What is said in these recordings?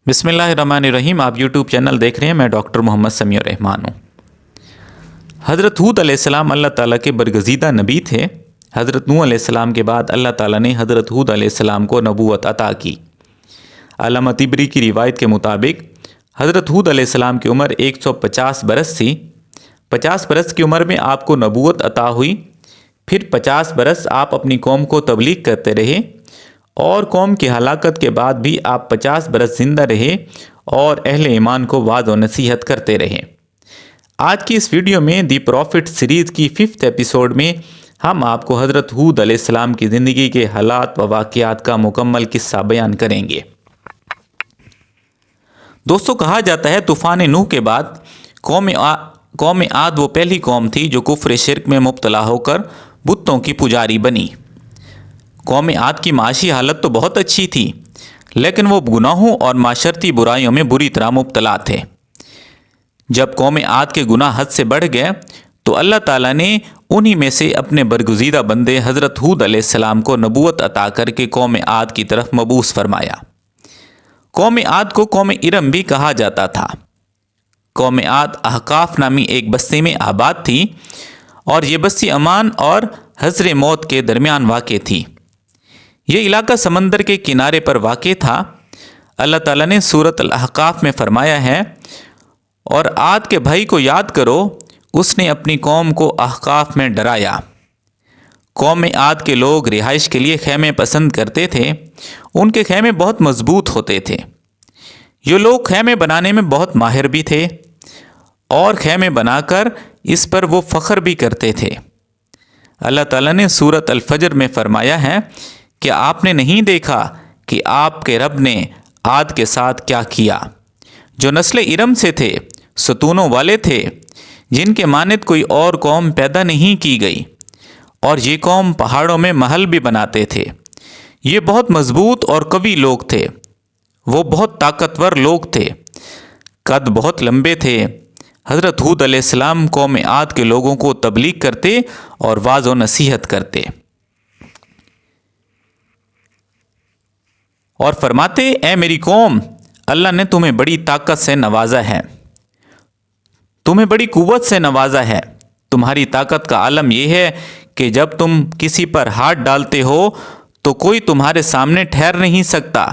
बिस्मिल्लाहिर्रहमानिर्रहीम। आप YouTube channel देख रहे हैं। मैं डॉक्टर मोहम्मद समीउर रहमान हूँ। हज़रत हूद अलैहिस्सलाम अल्लाह ताला के बरगज़ीदा नबी थे। हज़रत नूह अलैहिस्सलाम के बाद अल्लाह ताला ने हज़रत हूद अलैहिस्सलाम को नबूवत अता की। अल्लामा तिबरी की रिवायत के मुताबिक हज़रत हूद अलैहिस्सलाम की उम्र 150 बरस थी। 50 बरस की उम्र में आपको नबूवत अता हुई। फिर 50 बरस आप अपनी कौम को तबलीग करते रहे और कौम की हलाकत के बाद भी आप 50 बरस ज़िंदा रहे और अहले ईमान को वाद व नसीहत करते रहे। आज की इस वीडियो में दी प्रॉफिट सीरीज़ की 5th एपिसोड में हम आपको हज़रत हूद अलैहिस्सलाम की ज़िंदगी के हालात व वाक़यात का मुकम्मल किस्सा बयान करेंगे। दोस्तों, कहा जाता है तूफ़ान नूह के बाद कौम आद वो पहली कौम थी जो कुफ्र शिरक में मुब्तला होकर बुतों की पुजारी बनी। कौम आद की माशी हालत तो बहुत अच्छी थी, लेकिन वो गुनाहों और माशरती बुराइयों में बुरी तरह मुब्तला थे। जब कौम आद के गुनाह हद से बढ़ गए तो अल्लाह ताला ने उन्हीं में से अपने बरगुज़ीदा बंदे हज़रत हूद अलैहिस्सलाम को नबूवत अता करके कौम आद की तरफ मबूस फरमाया। कौम आद को कौम इरम भी कहा जाता था। कौम आद अहकाफ नामी एक बस्ती में आबाद थी और ये बस्ती अमान और हज़र मौत के दरमियान वाक़ थी। ये इलाका समंदर के किनारे पर वाक़ था। अल्लाह ताला ने सूरत अल-अहकाफ में फरमाया है, और आद के भाई को याद करो, उसने अपनी कौम को अहकाफ में डराया। कौम आद के लोग रिहाइश के लिए खैमे पसंद करते थे। उनके खैमे बहुत मजबूत होते थे। ये लोग खैमे बनाने में बहुत माहिर भी थे और खैमे बनाकर इस पर वो फ़ख्र भी करते थे। अल्लाह ताला ने सूरत अल-फजर में फरमाया है कि आपने नहीं देखा कि आपके रब ने आद के साथ क्या किया, जो नस्ल इरम से थे, सतूनों वाले थे, जिनके मानद कोई और कौम पैदा नहीं की गई, और ये कौम पहाड़ों में महल भी बनाते थे। ये बहुत मजबूत और कवी लोग थे। वो बहुत ताकतवर लोग थे, कद बहुत लंबे थे। हज़रत हूद अलैहिस्सलाम कौम आद के लोगों को तबलीग करते और वाज़ व नसीहत करते और फरमाते, ए मेरी कौम, अल्लाह ने तुम्हें बड़ी ताकत से नवाजा है, तुम्हें बड़ी कुव्वत से नवाजा है। तुम्हारी ताकत का आलम यह है कि जब तुम किसी पर हाथ डालते हो तो कोई तुम्हारे सामने ठहर नहीं सकता।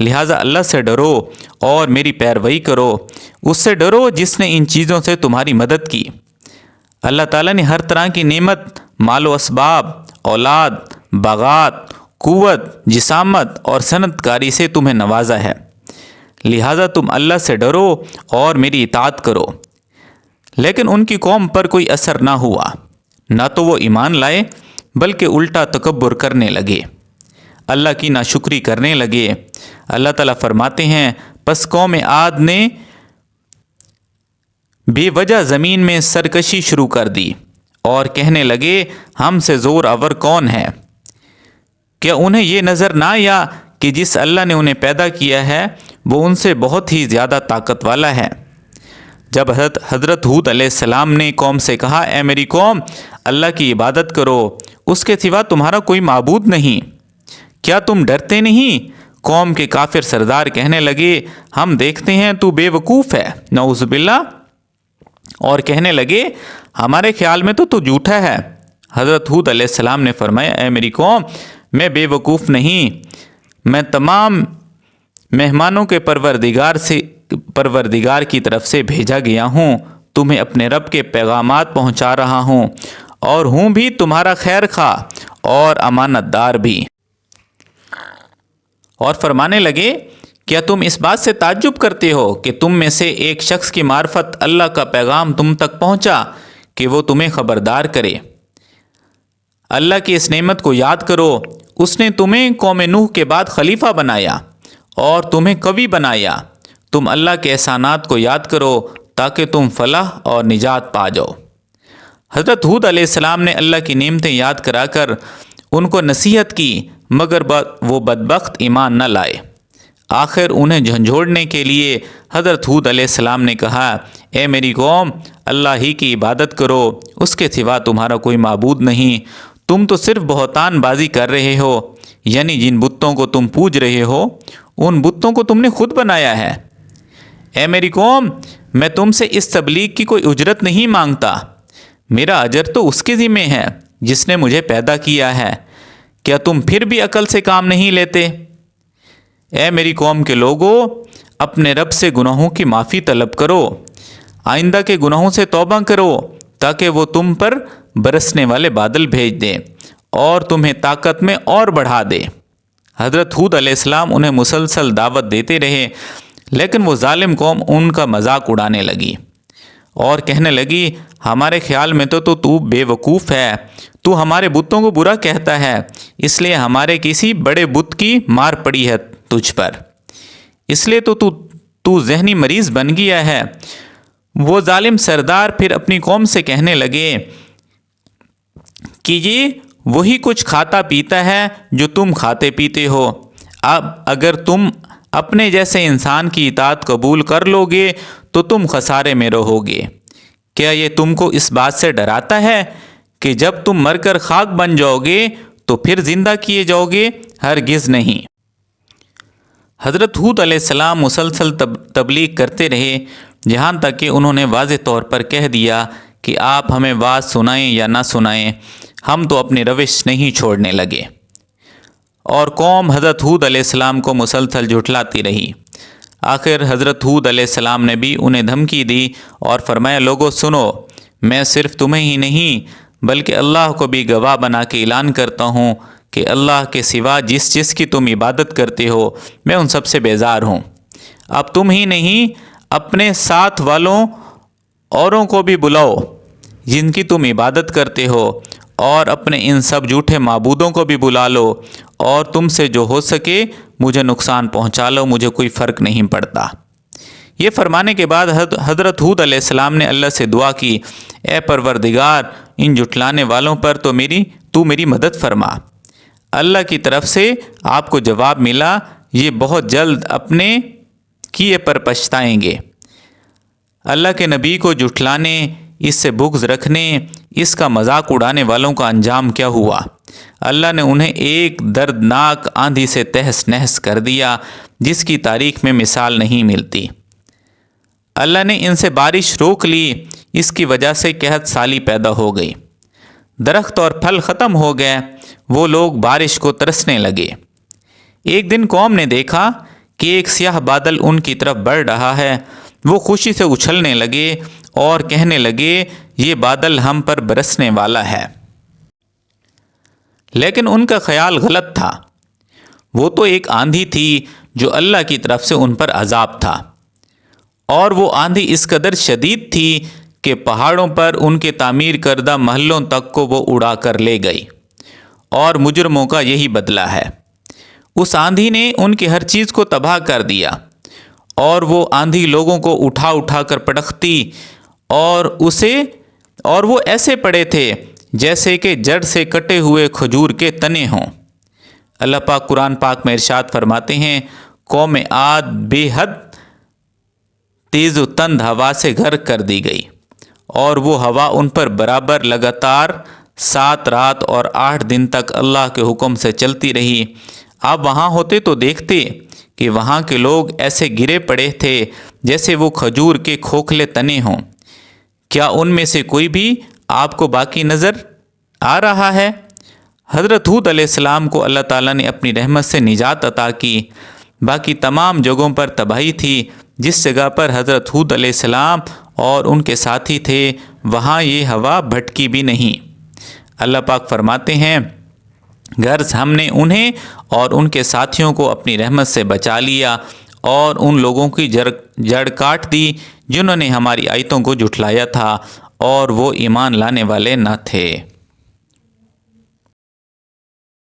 लिहाजा अल्लाह से डरो और मेरी पैरवी करो। उससे डरो जिसने इन चीज़ों से तुम्हारी मदद की। अल्लाह ताला ने हर तरह की नेमत, मालो असबाब, औलाद, बागात, कुव्वत, जिसामत और सनतकारी से तुम्हें नवाजा है। लिहाजा तुम अल्लाह से डरो और मेरी इताअत करो। लेकिन उनकी कौम पर कोई असर ना हुआ। ना तो वो ईमान लाए, बल्कि उल्टा तकब्बुर करने लगे, अल्लाह की नाशुक्री करने लगे। अल्लाह ताला फरमाते हैं, बस कौम आद ने बेवजह ज़मीन में सरकशी शुरू कर दी और कहने लगे, हमसे ज़ोर आवर कौन है? क्या उन्हें ये नज़र ना आया कि जिस अल्लाह ने उन्हें पैदा किया है वो उनसे बहुत ही ज़्यादा ताकत वाला है। जब हज़रत हूद अलैहिस्सलाम ने कौम से कहा, ए मेरी कौम, अल्लाह की इबादत करो, उसके सिवा तुम्हारा कोई माबूद नहीं, क्या तुम डरते नहीं? कौम के काफिर सरदार कहने लगे, हम देखते हैं तू बेवकूफ़ है, नऊज़ुबिल्लाह, और कहने लगे, हमारे ख्याल में तो तू झूठा है। हज़रत हूद अलैहिस्सलाम ने फरमाया, ए मेरी कौम, मैं बेवकूफ़ नहीं, मैं तमाम मेहमानों के परवरदिगार की तरफ से भेजा गया हूँ। तुम्हें अपने रब के पैगामात पहुँचा रहा हूँ और हूँ भी तुम्हारा खैर खा और अमानतदार भी। और फरमाने लगे, क्या तुम इस बात से ताज्जुब करते हो कि तुम में से एक शख्स की मार्फत अल्लाह का पैगाम तुम तक पहुँचा कि वो तुम्हें ख़बरदार करे? अल्लाह की इस नेमत को याद करो। उसने तुम्हें कौम नूह के बाद खलीफा बनाया और तुम्हें कवि बनाया। तुम अल्लाह के एहसानात को याद करो ताकि तुम फलाह और निजात पा जाओ। हज़रत हूद अलैहिस्सलाम ने अल्लाह की नेमतें याद कराकर उनको नसीहत की, मगर वो बदबख्त ईमान न लाए। आखिर उन्हें झंझोड़ने के लिए हज़रत हूद अलैहिस्सलाम ने कहा, ए मेरी कौम, अल्लाह ही की इबादत करो, उसके सिवा तुम्हारा कोई माबूद नहीं। तुम तो सिर्फ बहतान बाजी कर रहे हो। یعنی جن بتوں کو تم پوج رہے ہو ان بتوں کو تم نے خود بنایا ہے۔ اے میری قوم، میں تم سے اس تبلیغ کی کوئی اجرت نہیں مانگتا، میرا اجر تو اس کے ذمہ ہے جس نے مجھے پیدا کیا ہے۔ کیا تم پھر بھی عقل سے کام نہیں لیتے؟ اے میری قوم کے لوگو، اپنے رب سے گناہوں کی معافی طلب کرو، آئندہ کے گناہوں سے توبہ کرو تاکہ وہ تم پر برسنے والے بادل بھیج دے اور تمہیں طاقت میں اور بڑھا دے۔ حضرت ہود علیہ السلام انہیں مسلسل دعوت دیتے رہے، لیکن وہ ظالم قوم ان کا مذاق اڑانے لگی اور کہنے لگی، ہمارے خیال میں تو بے وقوف ہے، تو ہمارے بتوں کو برا کہتا ہے، اس لیے ہمارے کسی بڑے بت کی مار پڑی ہے تجھ پر، اس لیے تو ذہنی مریض بن گیا ہے۔ وہ ظالم سردار پھر اپنی قوم سے کہنے لگے کہ یہ وہی کچھ کھاتا پیتا ہے جو تم کھاتے پیتے ہو۔ اب اگر تم اپنے جیسے انسان کی اطاعت قبول کر لو گے تو تم خسارے میں رہو گے۔ کیا یہ تم کو اس بات سے ڈراتا ہے کہ جب تم مر کر خاک بن جاؤ گے تو پھر زندہ کیے جاؤ گے؟ ہرگز نہیں۔ حضرت ہود علیہ السلام مسلسل تبلیغ کرتے رہے جہاں تک کہ انہوں نے واضح طور پر کہہ دیا کہ آپ ہمیں واعظ سنائیں یا نہ سنائیں، ہم تو اپنی روش نہیں چھوڑنے لگے، اور قوم حضرت ہود علیہ السلام کو مسلسل جھٹلاتی رہی۔ آخر حضرت ہود علیہ السلام نے بھی انہیں دھمکی دی اور فرمایا، لوگو سنو، میں صرف تمہیں ہی نہیں بلکہ اللہ کو بھی گواہ بنا کے اعلان کرتا ہوں کہ اللہ کے سوا جس کی تم عبادت کرتے ہو میں ان سب سے بیزار ہوں۔ اب تم ہی نہیں، اپنے ساتھ والوں اوروں کو بھی بلاؤ جن کی تم عبادت کرتے ہو، اور اپنے ان سب جھوٹے معبودوں کو بھی بلا لو، اور تم سے جو ہو سکے مجھے نقصان پہنچا لو، مجھے کوئی فرق نہیں پڑتا۔ یہ فرمانے کے بعد حضرت ہود علیہ السلام نے اللہ سے دعا کی، اے پروردگار، ان جھٹلانے والوں پر تو میری مدد فرما۔ اللہ کی طرف سے آپ کو جواب ملا، یہ بہت جلد اپنے کیے پر پچھتائیں گے۔ اللہ کے نبی کو جھٹلانے، اس سے بغض رکھنے، اس کا مذاق اڑانے والوں کا انجام کیا ہوا؟ اللہ نے انہیں ایک دردناک آندھی سے تہس نہس کر دیا جس کی تاریخ میں مثال نہیں ملتی۔ اللہ نے ان سے بارش روک لی، اس کی وجہ سے قحط سالی پیدا ہو گئی، درخت اور پھل ختم ہو گئے، وہ لوگ بارش کو ترسنے لگے۔ ایک دن قوم نے دیکھا کہ ایک سیاہ بادل ان کی طرف بڑھ رہا ہے، وہ خوشی سے اچھلنے لگے اور کہنے لگے، یہ بادل ہم پر برسنے والا ہے۔ لیکن ان کا خیال غلط تھا، وہ تو ایک آندھی تھی جو اللہ کی طرف سے ان پر عذاب تھا، اور وہ آندھی اس قدر شدید تھی کہ پہاڑوں پر ان کے تعمیر کردہ محلوں تک کو وہ اڑا کر لے گئی، اور مجرموں کا یہی بدلہ ہے۔ اس آندھی نے ان کی ہر چیز کو تباہ کر دیا، اور وہ آندھی لوگوں کو اٹھا اٹھا کر پٹکتی، اور وہ ایسے پڑے تھے جیسے کہ جڑ سے کٹے ہوئے کھجور کے تنے ہوں۔ اللہ پاک قرآن پاک میں ارشاد فرماتے ہیں، قوم عاد بے حد تیز و تند ہوا سے غرق کر دی گئی، اور وہ ہوا ان پر برابر لگاتار 7 رات اور 8 دن تک اللہ کے حکم سے چلتی رہی۔ آپ وہاں ہوتے تو دیکھتے کہ وہاں کے لوگ ایسے گرے پڑے تھے جیسے وہ کھجور کے کھوکھلے تنے ہوں۔ کیا ان میں سے کوئی بھی آپ کو باقی نظر آ رہا ہے؟ حضرت ہود علیہ السلام کو اللہ تعالیٰ نے اپنی رحمت سے نجات عطا کی، باقی تمام جگہوں پر تباہی تھی۔ جس جگہ پر حضرت ہود علیہ السلام اور ان کے ساتھی تھے وہاں یہ ہوا بھٹکی بھی نہیں۔ اللہ پاک فرماتے ہیں، غرض ہم نے انہیں اور ان کے ساتھیوں کو اپنی رحمت سے بچا لیا اور ان لوگوں کی جڑ کاٹ دی جنہوں نے ہماری آیتوں کو جھٹلایا تھا اور وہ ایمان لانے والے نہ تھے۔